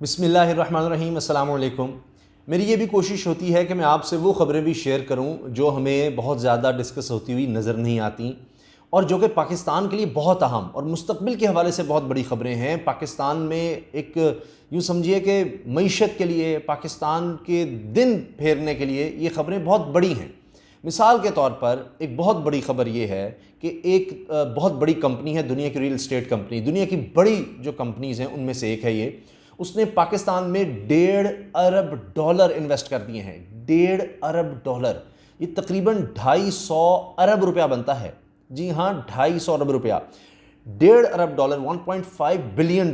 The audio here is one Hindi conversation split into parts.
बिस्मिल्लाहिर्रहमानिर्रहीम, अस्सलाम वालेकुम। मेरी ये भी कोशिश होती है कि मैं आपसे वो ख़बरें भी शेयर करूं जो हमें बहुत ज़्यादा डिस्कस होती हुई नज़र नहीं आती और जो कि पाकिस्तान के लिए बहुत अहम और मुस्तक़बिल के हवाले से बहुत बड़ी ख़बरें हैं। पाकिस्तान में एक यूँ समझिए कि मईशत के लिए, पाकिस्तान के दिन फेरने के लिए ये ख़बरें बहुत बड़ी हैं। मिसाल के तौर पर एक बहुत बड़ी ख़बर ये है कि एक बहुत बड़ी कंपनी है, दुनिया की रियल इस्टेट कंपनी, दुनिया की बड़ी जो कंपनीज़ हैं उनमें से एक है ये। उसने पाकिस्तान में $1.5 अरब इन्वेस्ट कर दिए हैं। $1.5 अरब, ये तकरीबन 250 अरब रुपया बनता है। जी हाँ, 250 अरब रुपया। $1.5 अरब, $1.5 बिलियन।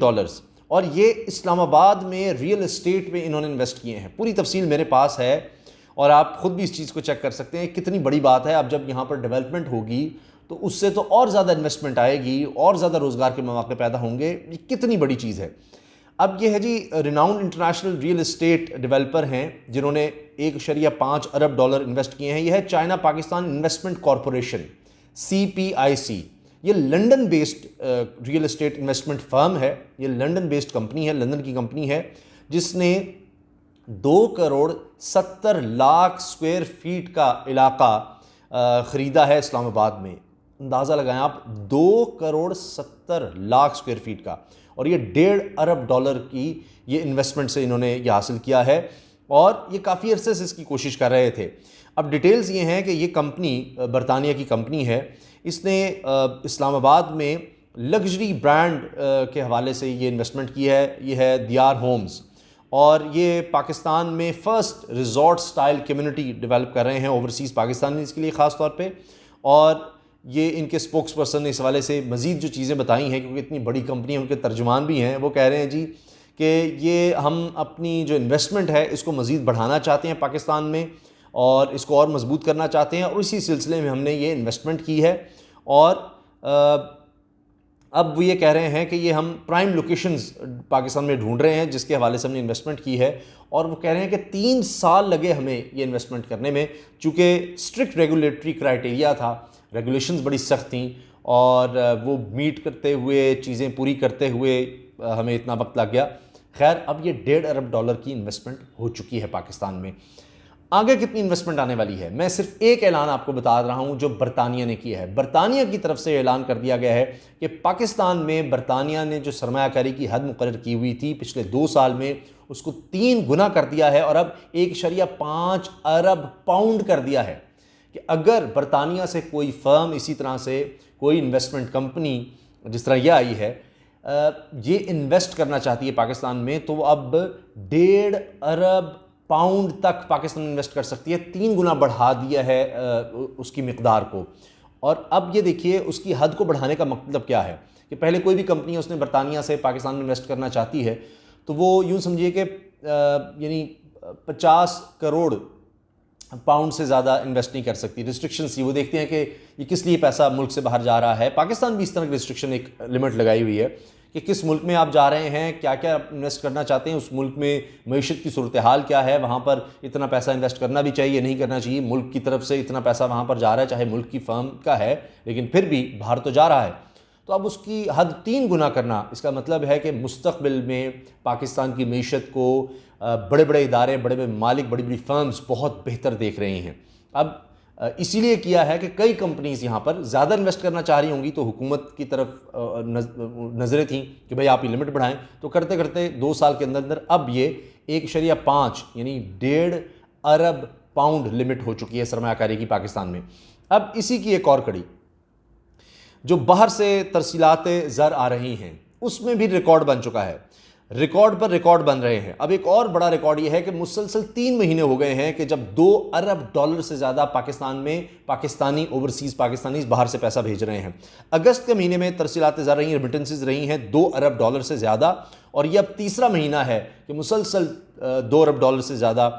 और ये इस्लामाबाद में रियल इस्टेट में इन्होंने इन्वेस्ट किए हैं। पूरी तफसील मेरे पास है और आप ख़ुद भी इस चीज़ को चेक कर सकते हैं कितनी बड़ी बात है। अब जब यहाँ पर डेवलपमेंट होगी तो उससे तो और ज़्यादा इन्वेस्टमेंट आएगी और ज़्यादा रोज़गार के मौके पैदा होंगे। ये कितनी बड़ी चीज़ है। अब ये है जी, renowned international real estate developer हैं जिन्होंने $1.5 अरब इन्वेस्ट किए हैं। यह है China Pakistan investment corporation, CPIC। ये London based real estate investment firm है। ये लंदन बेस्ड कंपनी है, लंदन की कंपनी है, जिसने 2,70,00,000 स्क्वायर फीट का इलाका ख़रीदा है इस्लामाबाद में। अंदाज़ा लगाएं आप, 2,70,00,000 स्क्वायर फीट का। और ये $1.5 अरब की ये इन्वेस्टमेंट से इन्होंने ये हासिल किया है और ये काफ़ी अरसे से इसकी कोशिश कर रहे थे। अब डिटेल्स ये हैं कि ये कंपनी बरतानिया की कंपनी है। इसने इस्लामाबाद में लग्जरी ब्रांड के हवाले से ये इन्वेस्टमेंट की है। ये है दियार होम्स और ये पाकिस्तान में first resort style community develop कर रहे हैं ओवरसीज़ पाकिस्तान इसके लिए ख़ास तौर पे। और ये इनके स्पोक्स पर्सन ने इस हवाले से मज़ीद जो चीज़ें बताई हैं, क्योंकि इतनी बड़ी कंपनी है, उनके तर्जुमान भी हैं, वो कह रहे हैं जी कि ये हम अपनी जो इन्वेस्टमेंट है इसको मज़ीद बढ़ाना चाहते हैं पाकिस्तान में और इसको और मजबूत करना चाहते हैं और इसी सिलसिले में हमने ये इन्वेस्टमेंट की है। और अब वो ये कह रहे हैं कि ये हम प्राइम लोकेशंस पाकिस्तान में ढूंढ रहे हैं जिसके हवाले से हमने इन्वेस्टमेंट की है। और वो कह रहे हैं कि 3 साल लगे हमें ये इन्वेस्टमेंट करने में, चूँकि स्ट्रिक्ट रेगुलेटरी क्राइटेरिया था, रेगुलेशंस बड़ी सख्त थी और वो मीट करते हुए, चीज़ें पूरी करते हुए हमें इतना वक्त लग गया। खैर, अब ये $1.5 अरब की इन्वेस्टमेंट हो चुकी है पाकिस्तान में। आगे कितनी इन्वेस्टमेंट आने वाली है, मैं सिर्फ एक ऐलान आपको बता रहा हूं जो बरतानिया ने किया है। बरतानिया की तरफ से ऐलान कर दिया गया है कि पाकिस्तान में बरतानिया ने जो सरमायाकारी की हद मुकर्रर की हुई थी पिछले 2 साल में, उसको 3 गुना कर दिया है और अब $1.5 अरब कर दिया है कि अगर बरतानिया से कोई फर्म, इसी तरह से कोई इन्वेस्टमेंट कंपनी जिस तरह यह आई है, ये इन्वेस्ट करना चाहती है पाकिस्तान में, तो अब $1.5 अरब तक पाकिस्तान इन्वेस्ट कर सकती है। 3 गुना बढ़ा दिया है उसकी मिकदार को। और अब ये देखिए उसकी हद को बढ़ाने का मतलब क्या है कि पहले कोई भी कंपनी उसने बरतानिया से पाकिस्तान में इन्वेस्ट करना चाहती है तो वो यूँ समझिए कि यानी 50 करोड़ पाउंड से ज़्यादा इन्वेस्ट नहीं कर सकती। रिस्ट्रिक्शंस थी, वो देखते हैं कि ये किस लिए पैसा मुल्क से बाहर जा रहा है। पाकिस्तान भी इस तरह की रिस्ट्रिक्शन, एक लिमिट लगाई हुई है कि किस मुल्क में आप जा रहे हैं, क्या क्या इन्वेस्ट करना चाहते हैं, उस मुल्क में मईशत की सूरत हाल क्या है, वहाँ पर इतना पैसा इन्वेस्ट करना भी चाहिए, नहीं करना चाहिए। मुल्क की तरफ से इतना पैसा वहाँ पर जा रहा है, चाहे मुल्क की फर्म का है, लेकिन फिर भी बाहर तो जा रहा है। तो अब उसकी हद 3 गुना करना, इसका मतलब है कि मुस्तक़बिल में पाकिस्तान की मईशत को बड़े बड़े इदारे, बड़े बड़े मालिक, बड़ी बड़ी फर्म्स बहुत बेहतर देख रहे हैं। अब इसीलिए किया है कि कई कंपनीज़ यहाँ पर ज़्यादा इन्वेस्ट करना चाह रही होंगी, तो हुकूमत की तरफ नज़रें थीं कि भाई आप ये लिमिट बढ़ाएं। तो करते करते 2 साल के अंदर अंदर अब ये 1.5 यानी $1.5 अरब लिमिट हो चुकी है सरमायाकारी की पाकिस्तान में। अब इसी की एक और कड़ी, जो बाहर से तरसीलात ज़र आ रही हैं, उसमें भी रिकॉर्ड बन चुका है। रिकॉर्ड पर रिकॉर्ड बन रहे हैं। अब एक और बड़ा रिकॉर्ड ये है कि मुसलसल 3 महीने हो गए हैं कि जब $2 अरब से ज़्यादा पाकिस्तान में पाकिस्तानी ओवरसीज़ पाकिस्तानीज़ बाहर से पैसा भेज रहे हैं। अगस्त के महीने में तरसीलात ज़र रही, रेमिटेंसेज रही हैं $2 अरब से ज़्यादा, और ये अब तीसरा महीना है कि मुसलसल $2 अरब से ज़्यादा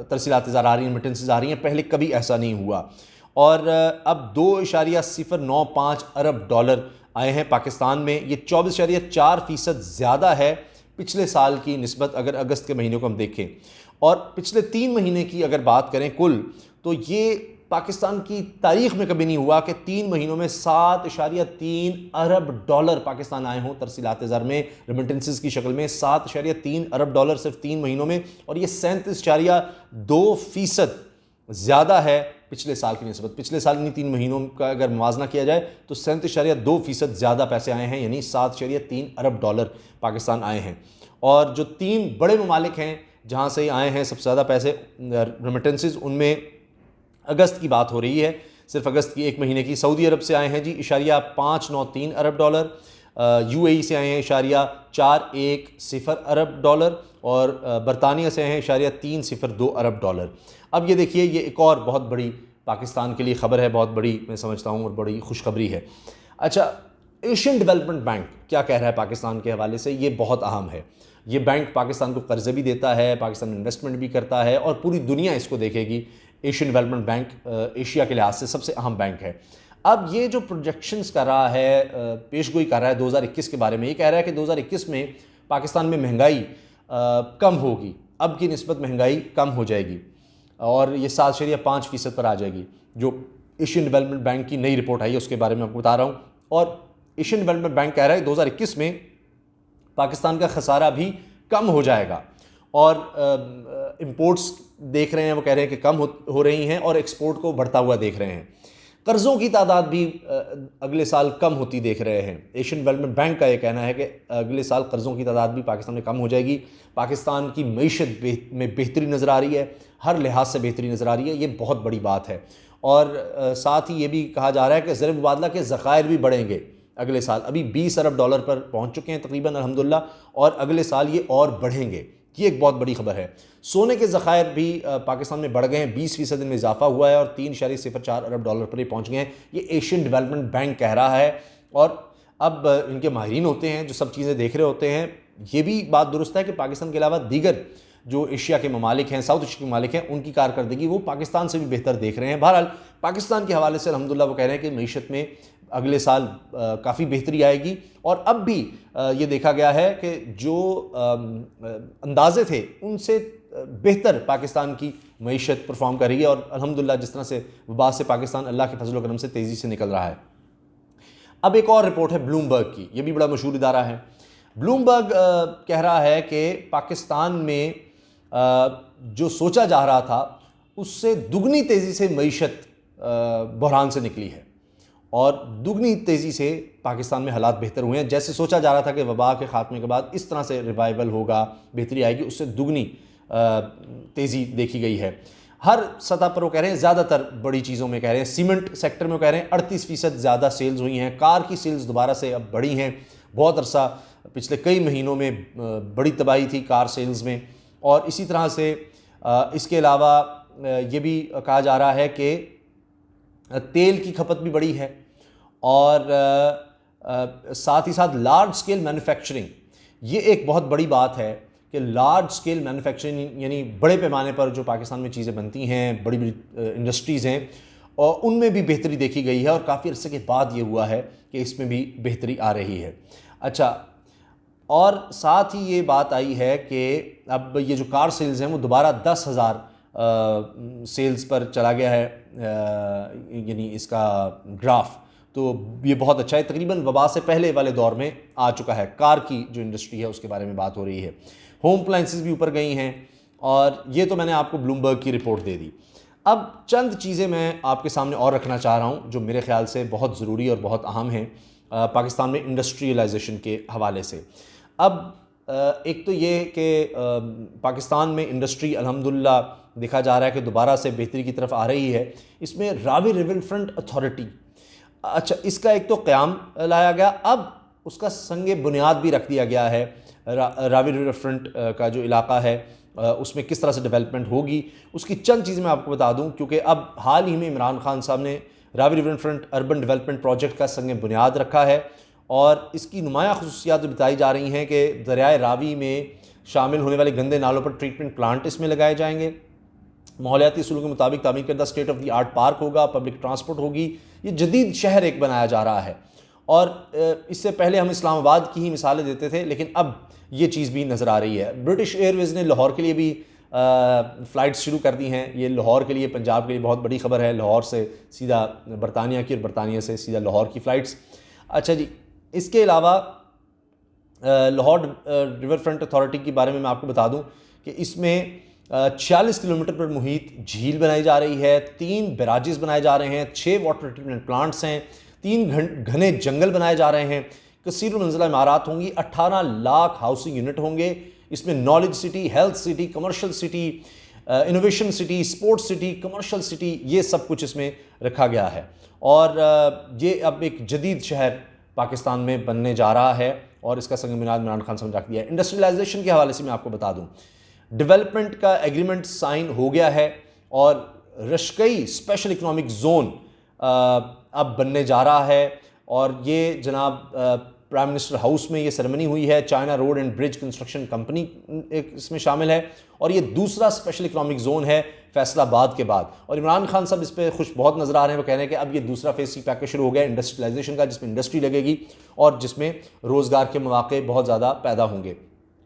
तरसीलात ज़र आ रही हैं, रेमिटेंसेज आ रही हैं। पहले कभी ऐसा नहीं हुआ। और अब $2.095 अरब आए हैं पाकिस्तान में। ये 24.4% ज़्यादा है पिछले साल की निस्बत, अगर अगस्त के महीने को हम देखें। और पिछले 3 महीने की अगर बात करें कुल, तो ये पाकिस्तान की तारीख में कभी नहीं हुआ कि 3 महीनों में 7.3 अरब डॉलर पाकिस्तान आए हों तरसीलात ज़र में, रेमिटेंसेस की शक्ल में 7.3 अरब डॉलर सिर्फ 3 महीनों में, और ये 37.2% ज़्यादा है पिछले साल की निस्बत। पिछले साल इन 3 महीनों का अगर मुवाजना किया जाए तो 37.2% ज़्यादा पैसे आए हैं, यानी 7.3 अरब डॉलर पाकिस्तान आए हैं। और जो 3 बड़े ममालिक हैं जहाँ से आए हैं सबसे ज़्यादा पैसे रेमिटेंसेस, उनमें अगस्त की बात हो रही है, सिर्फ अगस्त की 1 महीने की। सऊदी अरब से आए हैं जी #593 अरब डॉलर, UAE से आए हैं #410 अरब डॉलर, और बरतानिया से आए हैं #302 अरब डॉलर। अब ये देखिए, ये एक और बहुत बड़ी पाकिस्तान के लिए ख़बर है, बहुत बड़ी मैं समझता हूँ और बड़ी खुशखबरी है। अच्छा, एशियन डेवलपमेंट बैंक क्या कह रहा है पाकिस्तान के हवाले से, ये बहुत अहम है। ये बैंक पाकिस्तान को कर्ज़े भी देता है, पाकिस्तान में इन्वेस्टमेंट भी करता है, और पूरी दुनिया इसको देखेगी। एशियन डेवलपमेंट बैंक एशिया के लिहाज से सबसे अहम बैंक है। अब ये जो प्रोजेक्शंस कर रहा है, पेशगोई कर रहा है 2021 के बारे में, ये कह रहा है कि 2021 में पाकिस्तान में महंगाई कम होगी, अब की निस्बत महंगाई कम हो जाएगी, और ये 7.5% पर आ जाएगी। जो एशियन डेवलपमेंट बैंक की नई रिपोर्ट आई है उसके बारे में आपको बता रहा हूँ। और एशियन डेवलपमेंट बैंक कह रहा है 2021 में पाकिस्तान का खसारा भी कम हो जाएगा, और इंपोर्ट्स देख रहे हैं, वो कह रहे हैं कि कम हो रही हैं, और एक्सपोर्ट को बढ़ता हुआ देख रहे हैं। कर्ज़ों की तादाद भी अगले साल कम होती देख रहे हैं। एशियन डेवलपमेंट बैंक का ये कहना है कि अगले साल कर्ज़ों की तादाद भी पाकिस्तान में कम हो जाएगी। पाकिस्तान की मईशत में बेहतरी नज़र आ रही है, हर लिहाज से बेहतरी नज़र आ रही है, ये बहुत बड़ी बात है। और साथ ही ये भी कहा जा रहा है कि ज़र मुबादला के ज़खायर भी बढ़ेंगे अगले साल। अभी 20 अरब डॉलर पर पहुँच चुके हैं तकरीबन अल्हम्दुलिल्लाह, और अगले साल ये और बढ़ेंगे। ये एक बहुत बड़ी खबर है। सोने के ज़खायर भी पाकिस्तान में बढ़ गए हैं, 20% में इजाफा हुआ है, और 3.04 अरब डॉलर पर ही पहुँच गए हैं। ये एशियन डेवलपमेंट बैंक कह रहा है, और अब इनके माहिरीन होते हैं जो सब चीज़ें देख रहे होते हैं। ये भी बात दुरुस्त है कि पाकिस्तान के अलावा दीगर जो एशिया के ममालिक हैं, साउथ एशिया के ममालिक हैं, उनकी कारकर्दगी वो पाकिस्तान से भी बेहतर देख रहे हैं। बहरहाल पाकिस्तान के हवाले से अल्हम्दुलिल्लाह वो कह रहे हैं कि मईशत में अगले साल काफ़ी बेहतरी आएगी। और अब भी ये देखा गया है कि जो अंदाजे थे उनसे बेहतर पाकिस्तान की मईशत परफॉर्म कर रही है, और अल्हम्दुलिल्लाह जिस तरह से वबा से पाकिस्तान अल्लाह के फजल व करम से तेज़ी से निकल रहा है। अब एक और रिपोर्ट है ब्लूमबर्ग की, ये भी बड़ा मशहूर इदारा है। ब्लूमबर्ग कह रहा है कि पाकिस्तान में जो सोचा जा रहा था उससे दुगनी तेज़ी से मईशत बहरान से निकली है, और दुगनी तेज़ी से पाकिस्तान में हालात बेहतर हुए हैं। जैसे सोचा जा रहा था कि वबा के ख़ात्मे के बाद इस तरह से रिवाइवल होगा, बेहतरी आएगी, उससे दुगनी तेज़ी देखी गई है। हर सतह पर वो कह रहे हैं, ज़्यादातर बड़ी चीज़ों में कह रहे हैं, सीमेंट सेक्टर में वो कह रहे हैं 38% ज़्यादा सेल्स हुई हैं। कार की सेल्स दोबारा से अब बढ़ी हैं। बहुत अरसा पिछले कई महीनों में बड़ी तबाही थी कार सेल्स में। और इसी तरह से इसके अलावा ये भी कहा जा रहा है कि तेल की खपत भी बढ़ी है, और साथ ही साथ लार्ज स्केल मैन्युफैक्चरिंग, ये एक बहुत बड़ी बात है कि लार्ज स्केल मैन्युफैक्चरिंग यानी बड़े पैमाने पर जो पाकिस्तान में चीज़ें बनती हैं, बड़ी बड़ी इंडस्ट्रीज़ हैं, और उनमें भी बेहतरी देखी गई है, और काफ़ी अरसे के बाद ये हुआ है कि इसमें भी बेहतरी आ रही है। अच्छा, और साथ ही ये बात आई है कि अब ये जो कार सेल्स हैं वो दोबारा 10,000 सेल्स पर चला गया है, यानी इसका ग्राफ, तो ये बहुत अच्छा है। तकरीबन वबा से पहले वाले दौर में आ चुका है। कार की जो इंडस्ट्री है उसके बारे में बात हो रही है। होम अप्लायंसेस भी ऊपर गई हैं, और ये तो मैंने आपको ब्लूमबर्ग की रिपोर्ट दे दी। अब चंद चीज़ें मैं आपके सामने और रखना चाह रहा हूँ जो मेरे ख़्याल से बहुत ज़रूरी और बहुत अहम हैं पाकिस्तान में इंडस्ट्रियलाइजेशन के हवाले से। अब एक तो ये कि पाकिस्तान में इंडस्ट्री अल्हम्दुलिल्लाह देखा जा रहा है कि दोबारा से बेहतरी की तरफ आ रही है। इसमें रावी रिवर फ्रंट अथॉरिटी, अच्छा, इसका एक तो क़याम लाया गया, अब उसका संगे बुनियाद भी रख दिया गया है। रावी रिवर फ्रंट का जो इलाका है उसमें किस तरह से डेवलपमेंट होगी, उसकी चंद चीज़ें मैं आपको बता दूं, क्योंकि अब हाल ही में इमरान खान साहब ने Ravi river front urban development project का संगे बुनियाद रखा है, और इसकी नुमाया खसूसियात बताई जा रही हैं कि दरियाए रावी में शामिल होने वाले गंदे नालों पर ट्रीटमेंट प्लांट इसमें लगाए जाएंगे, माहौलियाती उसूलों के मुताबिक तामीर करदा state of the art park होगा, पब्लिक ट्रांसपोर्ट होगी। ये जदीद शहर एक बनाया जा रहा है, और इससे पहले हम इस्लामाबाद की ही मिसालें देते थे, लेकिन अब ये चीज़ भी नज़र आ रही है। ब्रिटिश एयरवेज़ ने लाहौर के लिए भी फ़्लाइट्स शुरू कर दी हैं। ये लाहौर के लिए, पंजाब के लिए बहुत बड़ी खबर है। लाहौर से सीधा बरतानिया की और बरतानिया से सीधा लाहौर की फ़्लाइट्स। अच्छा जी, इसके अलावा लाहौर रिवर फ्रंट अथॉरिटी के बारे में मैं आपको बता दूं कि इसमें 46 किलोमीटर पर मुहित झील बनाई जा रही है, 3 बैराजेस बनाए जा रहे हैं, 6 वाटर ट्रीटमेंट प्लांट्स हैं, 3 घने जंगल बनाए जा रहे हैं, कसीर मंजिला इमारत होंगी, 18 लाख हाउसिंग यूनिट होंगे। इसमें knowledge city, health city, commercial city, innovation city, sports city, commercial city, ये सब कुछ इसमें रखा गया है। और ये अब एक जदीद शहर पाकिस्तान में बनने जा रहा है और इसका संग बुनियाद इमरान खान साहब ने रख दिया है। इंडस्ट्रियलाइजेशन के हवाले से मैं आपको बता दूं, डेवलपमेंट का एग्रीमेंट साइन हो गया है और रशकई स्पेशल इकोनॉमिक जोन अब बनने जा रहा है। और ये जनाब प्राइम मिनिस्टर हाउस में ये सेरेमनी हुई है। China road and bridge construction company इसमें शामिल है और ये दूसरा स्पेशल इकोनॉमिक जोन है फैसलाबाद के बाद। और इमरान खान साहब इस पर खुश बहुत नज़र आ रहे हैं। वो कह रहे हैं कि अब ये दूसरा फेज सी पैकेज शुरू हो गया इंडस्ट्रियलाइजेशन का, जिसमें इंडस्ट्री लगेगी और जिसमें रोज़गार के मौके बहुत ज़्यादा पैदा होंगे।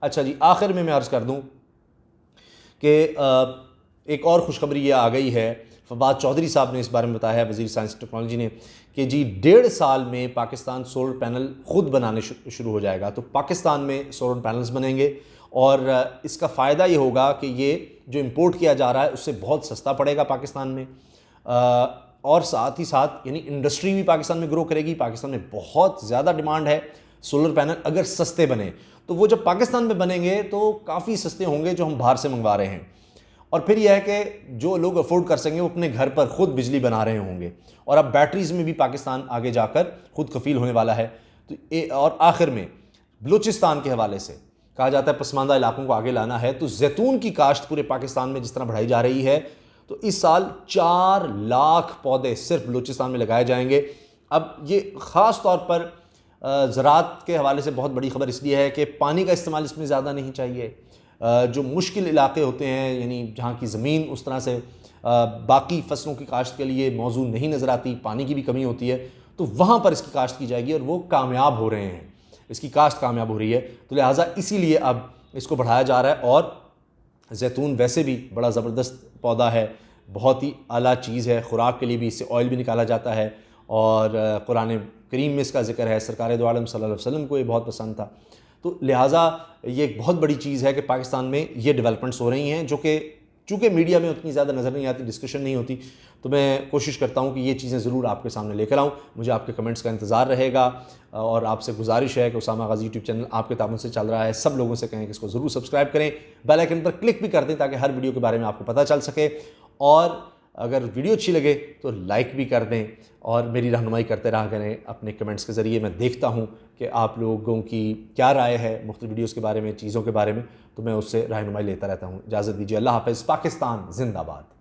अच्छा जी, आखिर में मैं अर्ज़ कर दूँ कि एक और खुशखबरी ये आ गई है, फवाद चौधरी साहब ने इस बारे में बताया है, वज़ीर साइंस टेक्नोलॉजी ने, कि जी 1.5 साल में पाकिस्तान सोलर पैनल ख़ुद बनाने शुरू हो जाएगा। तो पाकिस्तान में सोलर पैनल्स बनेंगे और इसका फ़ायदा ये होगा कि ये जो इंपोर्ट किया जा रहा है उससे बहुत सस्ता पड़ेगा पाकिस्तान में, और साथ ही साथ यानी इंडस्ट्री भी पाकिस्तान में ग्रो करेगी। पाकिस्तान में बहुत ज़्यादा डिमांड है सोलर पैनल, अगर सस्ते बने तो वो जब पाकिस्तान में बनेंगे तो काफ़ी सस्ते होंगे जो हम बाहर से मंगवा रहे हैं। और फिर यह है कि जो लोग अफोर्ड कर सकेंगे वो अपने घर पर ख़ुद बिजली बना रहे होंगे। और अब बैटरीज़ में भी पाकिस्तान आगे जाकर खुद कफ़ील होने वाला है। तो और आखिर में बलूचिस्तान के हवाले से कहा जाता है पसमानदा इलाकों को आगे लाना है, तो जैतून की काश्त पूरे पाकिस्तान में जिस तरह बढ़ाई जा रही है, तो इस साल 4 लाख पौधे सिर्फ बलूचिस्तान में लगाए जाएंगे। अब ये ख़ास तौर पर ज़राअत के हवाले से बहुत बड़ी खबर इसलिए है कि पानी का इस्तेमाल इसमें ज़्यादा नहीं चाहिए। जो मुश्किल इलाके होते हैं, यानी जहाँ की ज़मीन उस तरह से बाकी फसलों की काश्त के लिए मौजूद नहीं नज़र आती, पानी की भी कमी होती है, तो वहाँ पर इसकी काश्त की जाएगी और वो कामयाब हो रहे हैं, इसकी काश्त कामयाब हो रही है। तो लिहाजा इसीलिए अब इसको बढ़ाया जा रहा है। और जैतून वैसे भी बड़ा ज़बरदस्त पौधा है, बहुत ही आला चीज़ है, ख़ुराक के लिए भी इससे ऑयल भी निकाला जाता है और कुरान करीम में इसका ज़िक्र है। सरकार दो आलम सल्लल्लाहु अलैहि वसल्लम को ये बहुत पसंद था। तो लिहाजा ये एक बहुत बड़ी चीज़ है कि पाकिस्तान में ये डेवलपमेंट्स हो रही हैं, जो कि चूँकि मीडिया में उतनी ज़्यादा नज़र नहीं आती, डिस्कशन नहीं होती, तो मैं कोशिश करता हूँ कि ये चीज़ें ज़रूर आपके सामने लेकर आऊँ। मुझे आपके कमेंट्स का इंतज़ार रहेगा और आपसे गुजारिश है कि उसामा गाज़ी यूट्यूब चैनल आपके ताबन से चल रहा है, सब लोगों से कहें कि इसको ज़रूर सब्सक्राइब करें, बेल आइकन पर क्लिक भी कर दें ताकि हर वीडियो के बारे में आपको पता चल सके। और अगर वीडियो अच्छी लगे तो लाइक भी कर दें और मेरी रहनुमाई करते रहा करें अपने कमेंट्स के ज़रिए। मैं देखता हूँ कि आप लोगों की क्या राय है मुख्तलिफ वीडियोज़ के बारे में, चीज़ों के बारे में, तो मैं उससे रहनुमाई लेता रहता हूँ। इजाज़त दीजिए, अल्लाह हाफ़िज़। पाकिस्तान ज़िंदाबाद।